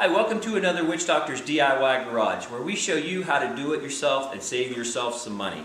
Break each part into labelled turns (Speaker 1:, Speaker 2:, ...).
Speaker 1: Hi, welcome to another Witch Doctors DIY Garage, where we show you how to do it yourself and save yourself some money.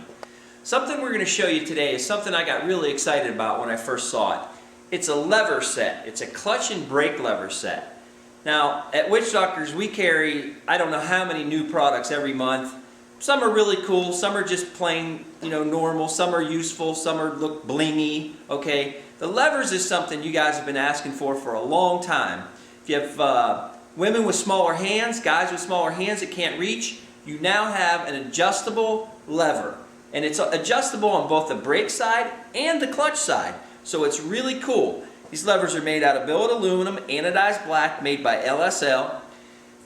Speaker 1: Something we're going to show you today is something I got really excited about when I first saw it. It's a lever set. It's a clutch and brake lever set. Now, at Witch Doctors, we carry, I don't know how many new products every month. Some are really cool, some are just plain, normal, some are useful, some are look blingy, okay? The levers is something you guys have been asking for a long time. If you have women with smaller hands, guys with smaller hands that can't reach, you now have an adjustable lever. And it's adjustable on both the brake side and the clutch side. So it's really cool. These levers are made out of billet aluminum, anodized black, made by LSL.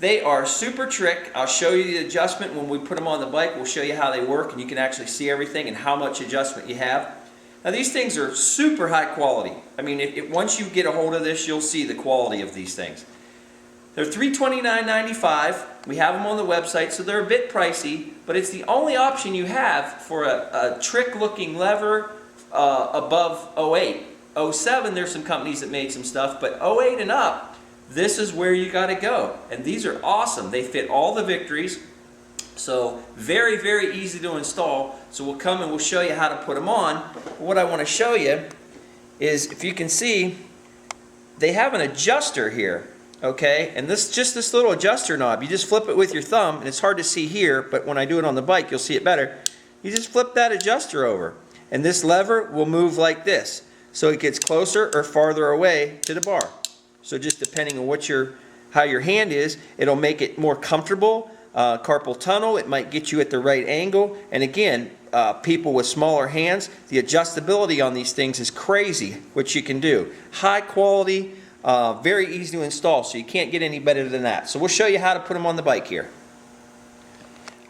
Speaker 1: They are super trick. I'll show you the adjustment when we put them on the bike. We'll show you how they work and you can actually see everything and how much adjustment you have. Now these things are super high quality. I mean, once you get a hold of this, you'll see the quality of these things. They're $329.95. We have them on the website, so they're a bit pricey, but it's the only option you have for a trick-looking lever above 08. 07, there's some companies that made some stuff, but 08 and up, this is where you got to go. And these are awesome. They fit all the victories, so very, very easy to install. So we'll come and we'll show you how to put them on. What I want to show you is, if you can see, they have an adjuster here. Okay, and this little adjuster knob, you just flip it with your thumb, and it's hard to see here, but when I do it on the bike, you'll see it better. You just flip that adjuster over, and this lever will move like this, so it gets closer or farther away to the bar. So just depending on how your hand is, it'll make it more comfortable. Carpal tunnel, it might get you at the right angle, and again, people with smaller hands, the adjustability on these things is crazy, what you can do. High quality. Very easy to install, so you can't get any better than that. So we'll show you how to put them on the bike here.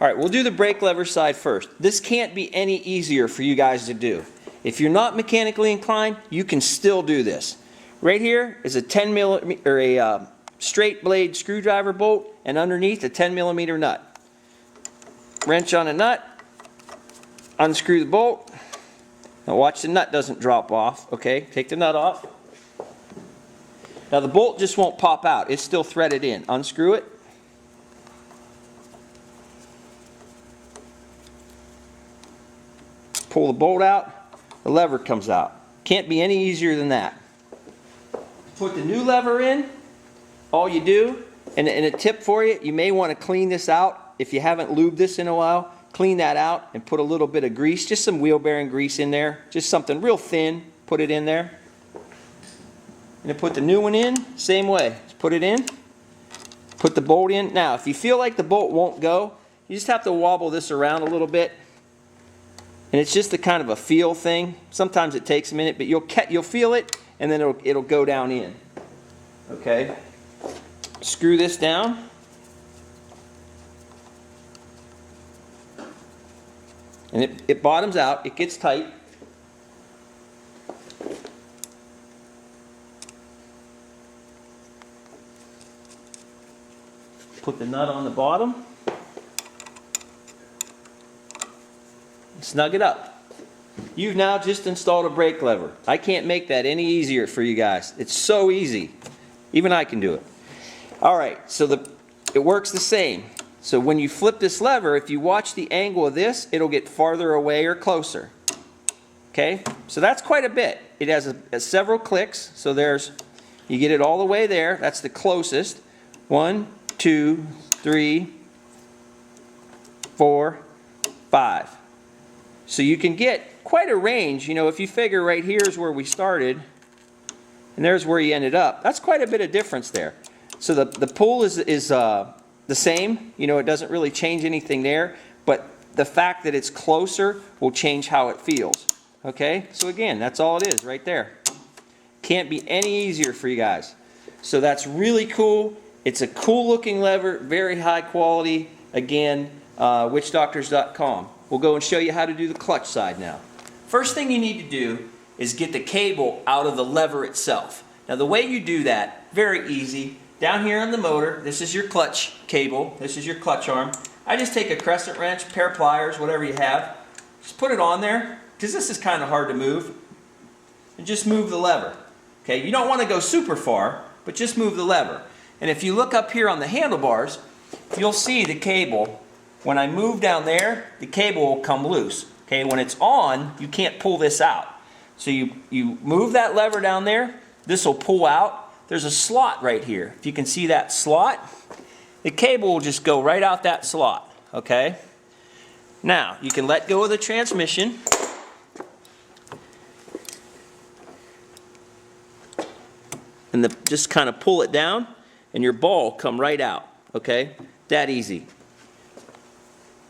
Speaker 1: Alright, we'll do the brake lever side first. This can't be any easier for you guys to do. If you're not mechanically inclined, you can still do this. Right here is a 10 millimeter, or a straight blade screwdriver bolt, and underneath a 10 millimeter nut. Wrench on a nut, unscrew the bolt. Now watch the nut doesn't drop off. Okay, take the nut off. Now the bolt just won't pop out. It's still threaded in. Unscrew it. Pull the bolt out. The lever comes out. Can't be any easier than that. Put the new lever in. All you do, and a tip for you, you may want to clean this out. If you haven't lubed this in a while, clean that out and put a little bit of grease, just some wheel bearing grease in there. Just something real thin. Put it in there. And to put the new one in, same way. Just put it in, put the bolt in. Now, if you feel like the bolt won't go, you just have to wobble this around a little bit. And it's just a kind of a feel thing. Sometimes it takes a minute, but you'll feel it, and then it'll go down in. Okay. Screw this down. And it bottoms out. It gets tight. Put the nut on the bottom, snug it up. You've now just installed a brake lever. I can't make that any easier for you guys. It's so easy. Even I can do it. Alright, so it works the same. So when you flip this lever, if you watch the angle of this, it'll get farther away or closer. Okay, so that's quite a bit. It has several clicks, so you get it all the way there. That's the closest. 1, 2, 3, 4, 5. So you can get quite a range. If you figure right here is where we started, and there's where you ended up, that's quite a bit of difference there. So the pull is the same. It doesn't really change anything there, but the fact that it's closer will change how it feels. Okay, so again, that's all it is right there. Can't be any easier for you guys. So that's really cool. It's a cool looking lever, very high quality. Again, witchdoctors.com. We'll go and show you how to do the clutch side now. First thing you need to do is get the cable out of the lever itself. Now the way you do that, very easy. Down here on the motor, this is your clutch cable. This is your clutch arm. I just take a crescent wrench, pair of pliers, whatever you have. Just put it on there, because this is kind of hard to move. And just move the lever. Okay, you don't want to go super far, but just move the lever. And if you look up here on the handlebars, you'll see the cable. When I move down there, the cable will come loose. Okay, when it's on, you can't pull this out. So you move that lever down there, this will pull out. There's a slot right here. If you can see that slot, the cable will just go right out that slot. Okay? Now, you can let go of the transmission. And just kind of pull it down, and your ball will come right out. Okay? That easy.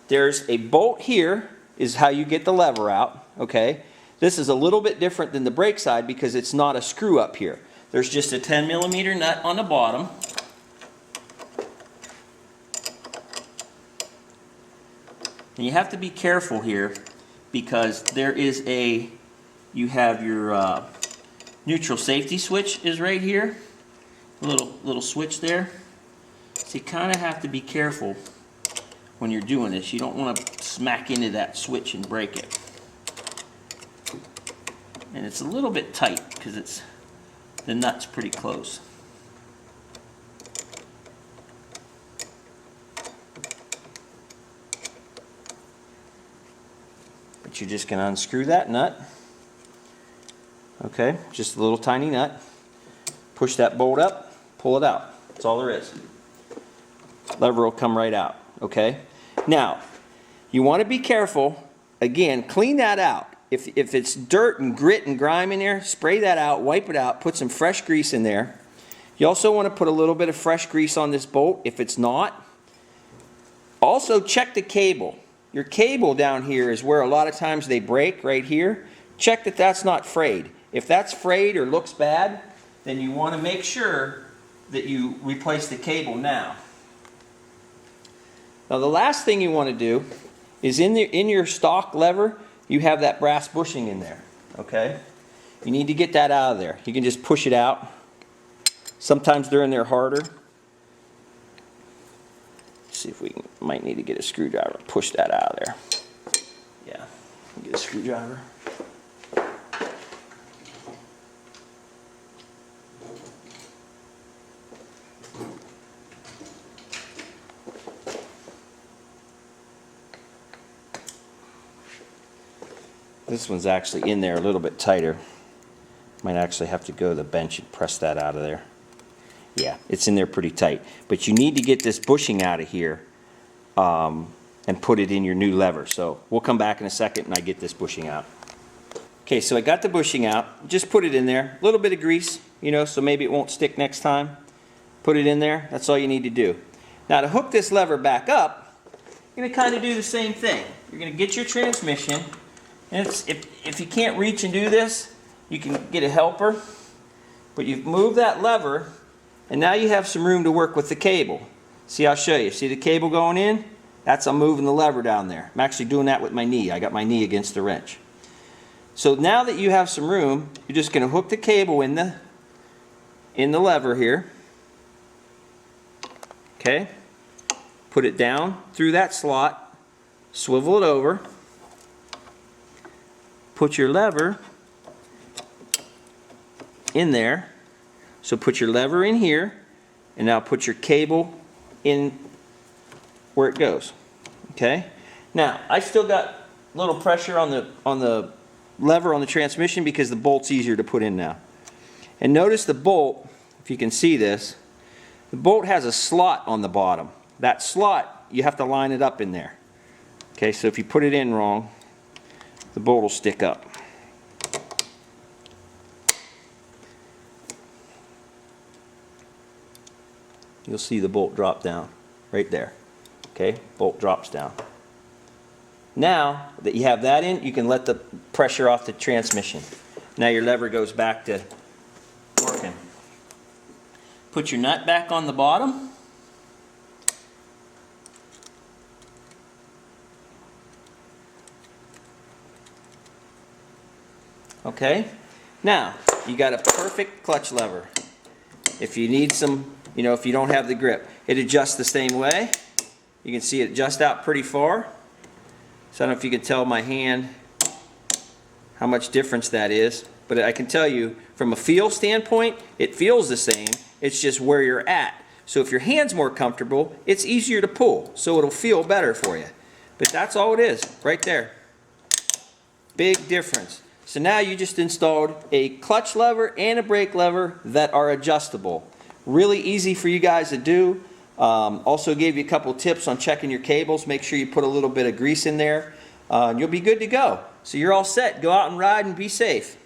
Speaker 1: There's a bolt here, is how you get the lever out. Okay? This is a little bit different than the brake side because it's not a screw up here. There's just a 10mm nut on the bottom. And you have to be careful here because there is you have your neutral safety switch is right here. A little switch there. So you kind of have to be careful when you're doing this. You don't want to smack into that switch and break it. And it's a little bit tight because the nut's pretty close. But you're just going to unscrew that nut. Okay, just a little tiny nut. Push that bolt up, pull it out. That's all there is. Lever will come right out. Okay? Now, you want to be careful. Again, clean that out. If it's dirt and grit and grime in there, spray that out, wipe it out, put some fresh grease in there. You also want to put a little bit of fresh grease on this bolt if it's not. Also, check the cable. Your cable down here is where a lot of times they break, right here. Check that that's not frayed. If that's frayed or looks bad, then you want to make sure that you replace the cable now. Now the last thing you want to do is in your stock lever, you have that brass bushing in there. Okay? You need to get that out of there. You can just push it out. Sometimes they're in there harder. Let's see if we might need to get a screwdriver. Push that out of there. Yeah, get a screwdriver. This one's actually in there a little bit tighter. Might actually have to go to the bench and press that out of there. Yeah, it's in there pretty tight. But you need to get this bushing out of here and put it in your new lever. So we'll come back in a second and I get this bushing out. Okay, so I got the bushing out. Just put it in there. A little bit of grease, you know, so maybe it won't stick next time. Put it in there. That's all you need to do. Now to hook this lever back up, you're going to kind of do the same thing. You're going to get your transmission. And if you can't reach and do this, you can get a helper. But you've moved that lever, and now you have some room to work with the cable. See, I'll show you. See the cable going in? I'm moving the lever down there. I'm actually doing that with my knee. I got my knee against the wrench. So now that you have some room, you're just going to hook the cable in the lever here. Okay? Put it down through that slot. Swivel it over. Put your lever in there. So put your lever in here, and now put your cable in where it goes. Okay? Now, I still got a little pressure on the lever on the transmission because the bolt's easier to put in now. And notice the bolt, if you can see this, the bolt has a slot on the bottom. That slot, you have to line it up in there. Okay, so if you put it in wrong, the bolt will stick up. You'll see the bolt drop down right there. Okay, bolt drops down. Now that you have that in, you can let the pressure off the transmission. Now your lever goes back to working. Put your nut back on the bottom. Okay, now you got a perfect clutch lever. If you need some, you know, if you don't have the grip, it adjusts the same way. You can see it adjust out pretty far. So I don't know if you can tell my hand how much difference that is, but I can tell you from a feel standpoint, it feels the same. It's just where you're at. So if your hand's more comfortable, it's easier to pull, so it'll feel better for you. But that's all it is, right there. Big difference. So now you just installed a clutch lever and a brake lever that are adjustable. Really easy for you guys to do. Also gave you a couple tips on checking your cables. Make sure you put a little bit of grease in there, and you'll be good to go. So you're all set. Go out and ride and be safe.